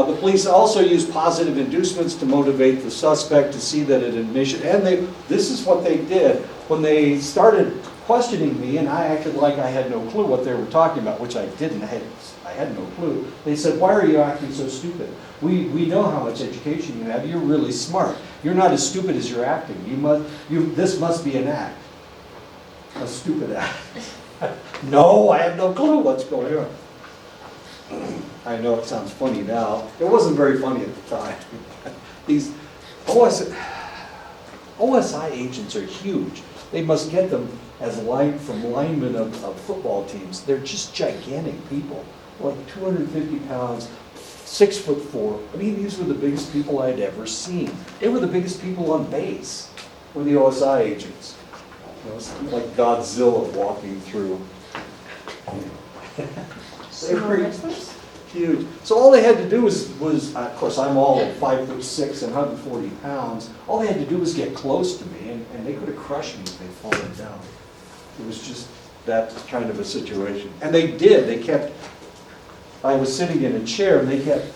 The police also use positive inducements to motivate the suspect to see that an admission, and this is what they did when they started questioning me, and I acted like I had no clue what they were talking about, which I didn't. I had no clue. They said, "Why are you acting so stupid? We know how much education you have. You're really smart. You're not as stupid as you're acting. This must be an act, a stupid act." No, I have no clue what's going on. I know it sounds funny now. It wasn't very funny at the time. These OSI agents are huge. They must get them as from linemen of football teams. They're just gigantic people, like 250 pounds, 6'4". I mean, these were the biggest people I'd ever seen. They were the biggest people on base, were the OSI agents. It was like Godzilla walking through. They were huge. So all they had to do was of course, I'm all 5'6" and 140 pounds. All they had to do was get close to me, and they could have crushed me if they'd fallen down. It was just that kind of a situation. And they did. I was sitting in a chair, and they kept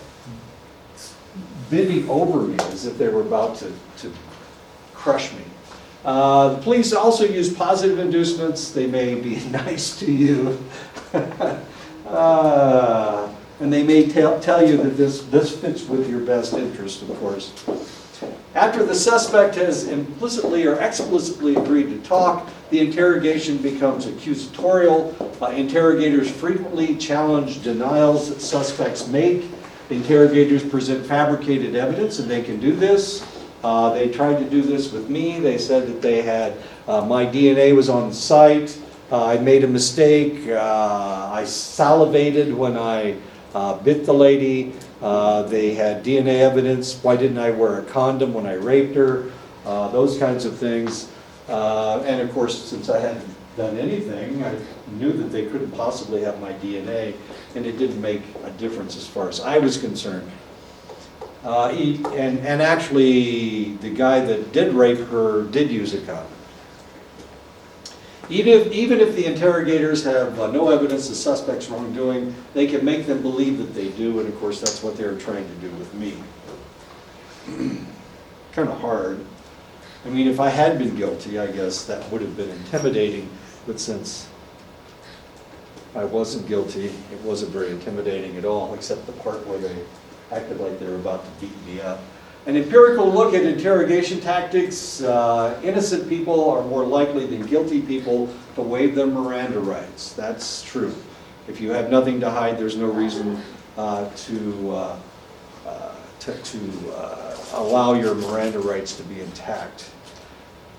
bending over me as if they were about to crush me. The police also use positive inducements. They may be nice to you. And they may tell you that this fits with your best interest, of course. After the suspect has implicitly or explicitly agreed to talk, the interrogation becomes accusatorial. Interrogators frequently challenge denials that suspects make. Interrogators present fabricated evidence, and they can do this. They tried to do this with me. They said that they had, my DNA was on site. I made a mistake. I salivated when I bit the lady. They had DNA evidence. Why didn't I wear a condom when I raped her? Those kinds of things. And of course, since I hadn't done anything, I knew that they couldn't possibly have my DNA, and it didn't make a difference as far as I was concerned. And actually, the guy that did rape her did use a condom. Even if the interrogators have no evidence of suspect's wrongdoing, they can make them believe that they do, and of course that's what they were trying to do with me. Kind of hard. I mean, if I had been guilty, I guess that would have been intimidating, but since I wasn't guilty, it wasn't very intimidating at all, except the part where they acted like they were about to beat me up. An empirical look at interrogation tactics, innocent people are more likely than guilty people to waive their Miranda rights. That's true. If you have nothing to hide, there's no reason to allow your Miranda rights to be intact.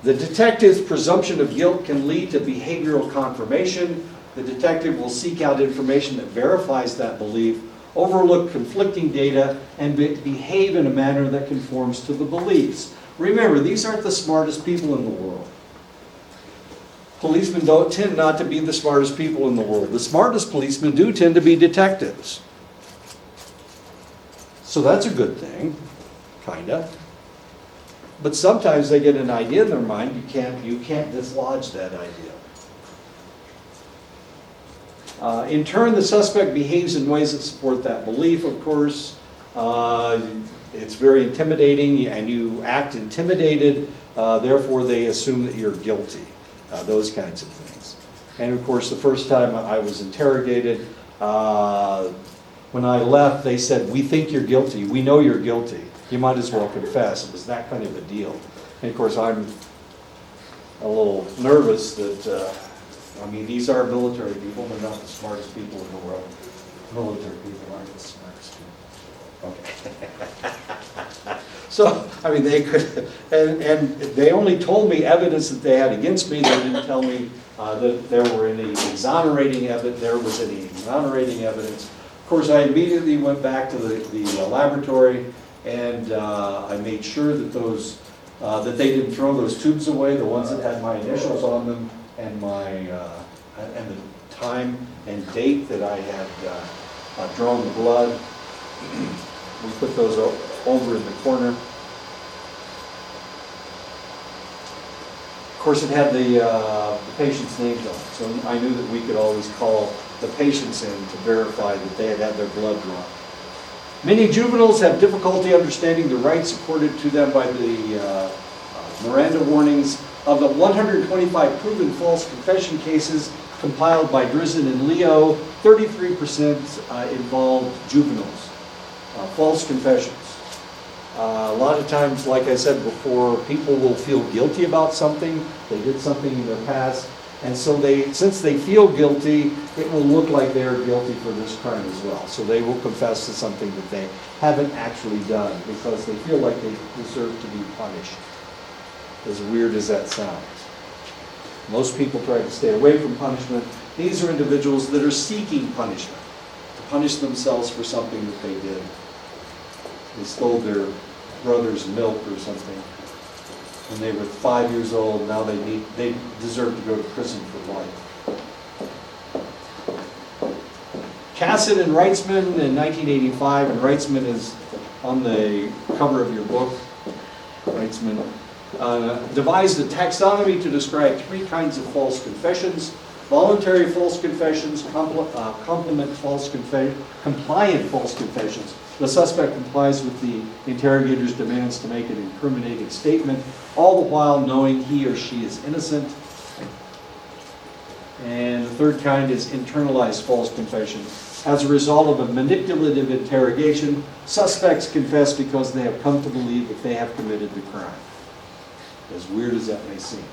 The detective's presumption of guilt can lead to behavioral confirmation. The detective will seek out information that verifies that belief, overlook conflicting data, and behave in a manner that conforms to the beliefs. Remember, these aren't the smartest people in the world. Policemen don't tend not to be the smartest people in the world. The smartest policemen do tend to be detectives. So that's a good thing, kinda. But sometimes they get an idea in their mind, you can't dislodge that idea. In turn, the suspect behaves in ways that support that belief, of course. It's very intimidating, and you act intimidated, therefore they assume that you're guilty. Those kinds of things. And of course, the first time I was interrogated, when I left, they said, "We think you're guilty. We know you're guilty. You might as well confess." It was that kind of a deal. And of course, I'm a little nervous that, these are military people. They're not the smartest people in the world. Military people aren't the smartest people. Okay. So, they could, and they only told me evidence that they had against me. They didn't tell me that there was any exonerating evidence. Of course, I immediately went back to the laboratory, and I made sure that that they didn't throw those tubes away, the ones that had my initials on them, and and the time and date that I had drawn the blood. We put those over in the corner. Of course, it had the patient's names on it, so I knew that we could always call the patients in to verify that they had their blood drawn. Many juveniles have difficulty understanding the rights accorded to them by the Miranda warnings. Of the 125 proven false confession cases compiled by Drizzen and Leo, 33% involved juveniles, false confessions. A lot of times, like I said before, people will feel guilty about something. They did something in their past, and so since they feel guilty, it will look like they're guilty for this crime as well. So they will confess to something that they haven't actually done because they feel like they deserve to be punished. As weird as that sounds. Most people try to stay away from punishment. These are individuals that are seeking punishment, to punish themselves for something that they did. They stole their brother's milk or something when they were 5 years old. Now they deserve to go to prison for life. Cassett and Reitzman in 1985, and Reitzman is on the cover of your book. Reitzman devised a taxonomy to describe three kinds of false confessions: voluntary false confessions, compliant false confessions. The suspect complies with the interrogator's demands to make an incriminating statement, all the while knowing he or she is innocent. And the third kind is internalized false confession. As a result of a manipulative interrogation, suspects confess because they have come to believe that they have committed the crime. As weird as that may seem.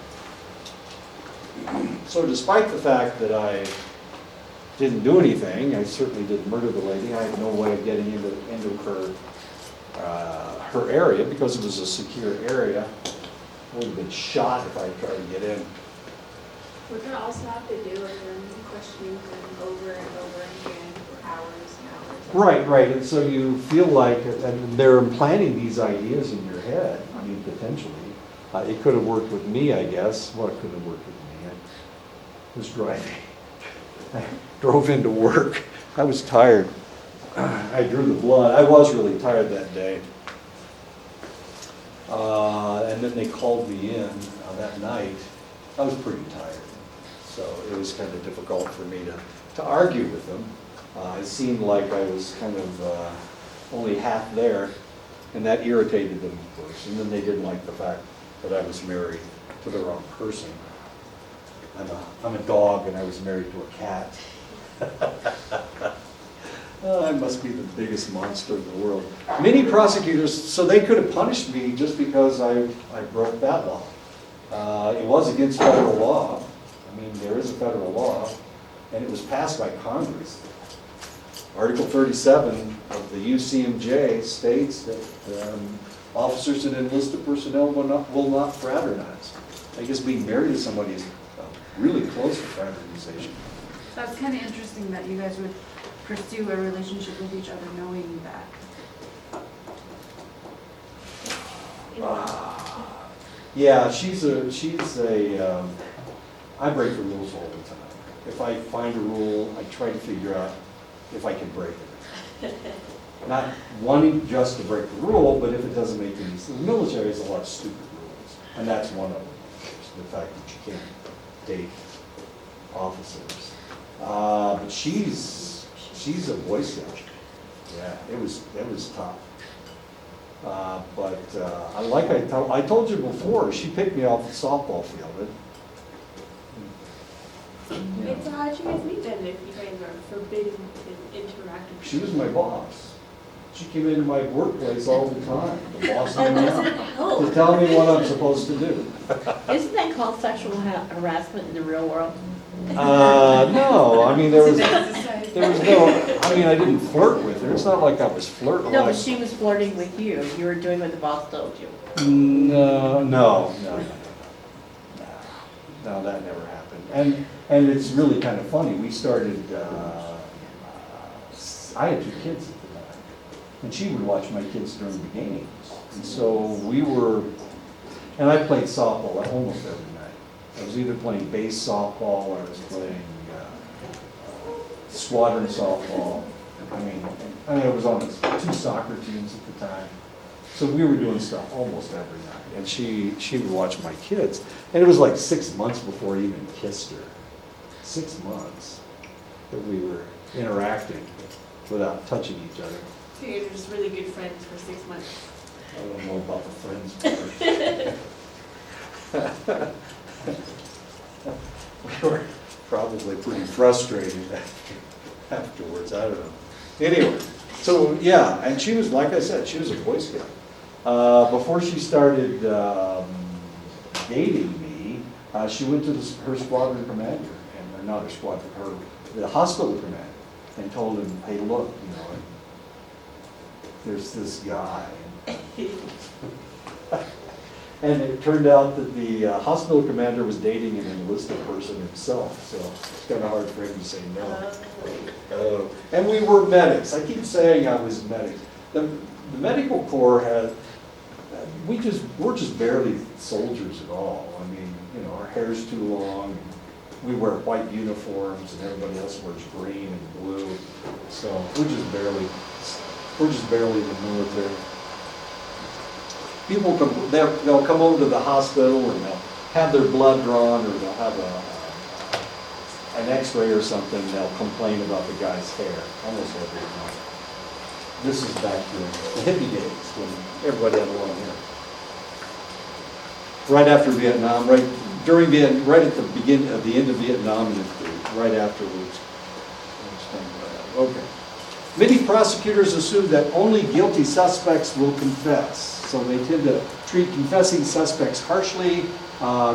So despite the fact that I didn't do anything, I certainly didn't murder the lady. I had no way of getting into her area because it was a secure area. I would have been shot if I tried to get in. Would that also have to do with them questioning them over and over again for hours and hours? Right. And so you feel like they're implanting these ideas in your head. Potentially. It could have worked with me, I guess. Well, it could have worked with me. I was driving. I drove into work. I was tired. I drew the blood. I was really tired that day. And then they called me in that night. I was pretty tired. So it was kind of difficult for me to argue with them. It seemed like I was kind of only half there, and that irritated them, of course. And then they didn't like the fact that I was married to the wrong person. I'm a dog, and I was married to a cat. I must be the biggest monster in the world. Many prosecutors, so they could have punished me just because I broke that law. It was against federal law. I mean, there is a federal law, and it was passed by Congress. Article 37 of the UCMJ states that officers and enlisted personnel will not fraternize. I guess being married to somebody is really close to fraternization. That's kind of interesting that you guys would pursue a relationship with each other knowing that. Yeah, I break the rules all the time. If I find a rule, I try to figure out if I can break it. Not wanting just to break the rule, but if it doesn't make any sense. The military has a lot of stupid rules, and that's one of them. The fact that you can't date officers. But she's a Boy Scout. Yeah, it was tough. Like I told you before, she picked me off the softball field. So how'd you guys meet then if you guys are forbidden to interact with? She was my boss. She came into my workplace all the time, the boss of the town, to tell me what I'm supposed to do. Isn't that called sexual harassment in the real world? No, I mean, there was no, I mean, I didn't flirt with her. It's not like I was flirting. No, but she was flirting with you. You were doing what the boss told you. No, that never happened. And it's really kind of funny. We started, I had 2 kids at the time, and she would watch my kids during the games. And so and I played softball almost every night. I was either playing base softball or I was playing squadron softball. I mean, I was on 2 soccer teams at the time. So we were doing stuff almost every night. And she would watch my kids. And it was like 6 months before I even kissed her. 6 months that we were interacting without touching each other. So you guys are just really good friends for 6 months. I don't know about the friends part. We were probably pretty frustrated afterwards, I don't know. Anyway, so yeah, and she was, like I said, she was a Boy Scout. Before she started dating me, she went to her squadron commander, or not her squadron, the hospital commander, and told him, hey, look, there's this guy. And it turned out that the hospital commander was dating an enlisted person himself, so it's kind of hard for him to say no. And we were medics. I keep saying I was medics. The medical corps we're just barely soldiers at all. I mean, our hair's too long. We wear white uniforms, and everybody else wears green and blue. So we're just barely in the military. People they'll come over to the hospital and they'll have their blood drawn, or they'll have an X-ray or something. They'll complain about the guy's hair almost every time. This is back during the hippie days when everybody had long hair. Right after Vietnam, right at the end of Vietnam, and right afterwards. Okay. Many prosecutors assume that only guilty suspects will confess. So they tend to treat confessing suspects harshly,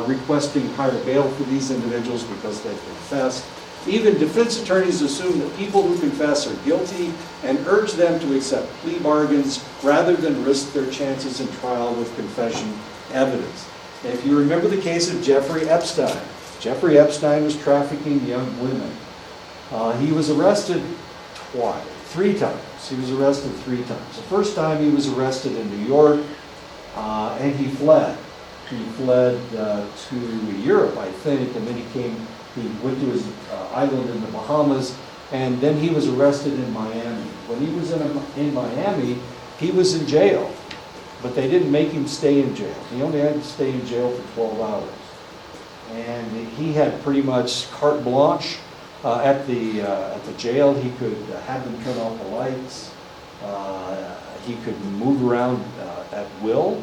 requesting higher bail for these individuals because they've confessed. Even defense attorneys assume that people who confess are guilty and urge them to accept plea bargains rather than risk their chances in trial with confession evidence. If you remember the case of Jeffrey Epstein was trafficking young women. He was arrested 3 times. He was arrested 3 times. The first time he was arrested in New York, and he fled. He fled to Europe, I think, and then he went to his island in the Bahamas, and then he was arrested in Miami. When he was in Miami, he was in jail, but they didn't make him stay in jail. He only had to stay in jail for 12 hours. And he had pretty much carte blanche. At the jail, he could have them turn off the lights. He could move around at will.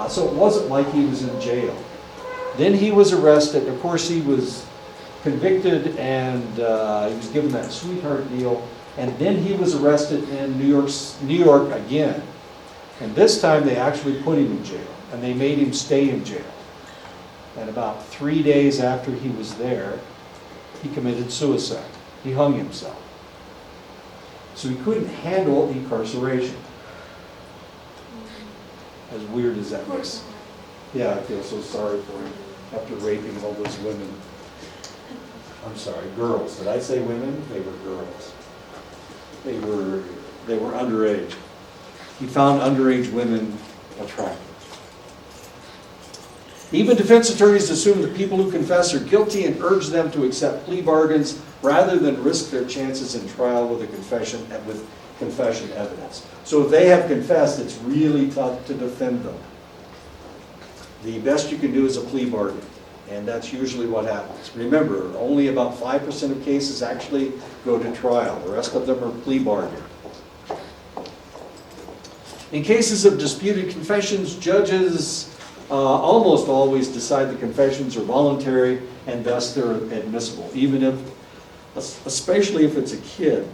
So it wasn't like he was in jail. Then he was arrested. Of course, he was convicted, and he was given that sweetheart deal. And then he was arrested in New York again. And this time they actually put him in jail, and they made him stay in jail. And about 3 days after he was there, he committed suicide. He hung himself. So he couldn't handle incarceration. As weird as that Of course is. not. Yeah, I feel so sorry for him after raping all those women. I'm sorry, girls. Did I say women? They were girls. They were underage. He found underage women attractive. Even defense attorneys assume that people who confess are guilty and urge them to accept plea bargains rather than risk their chances in trial with confession evidence. So if they have confessed, it's really tough to defend them. The best you can do is a plea bargain, and that's usually what happens. Remember, only about 5% of cases actually go to trial. The rest of them are plea bargain. In cases of disputed confessions, judges almost always decide the confessions are voluntary and thus they're admissible, even if, especially if it's a kid.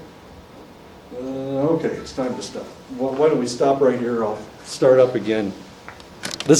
Okay, it's time to stop. Why don't we stop right here? I'll start up again. This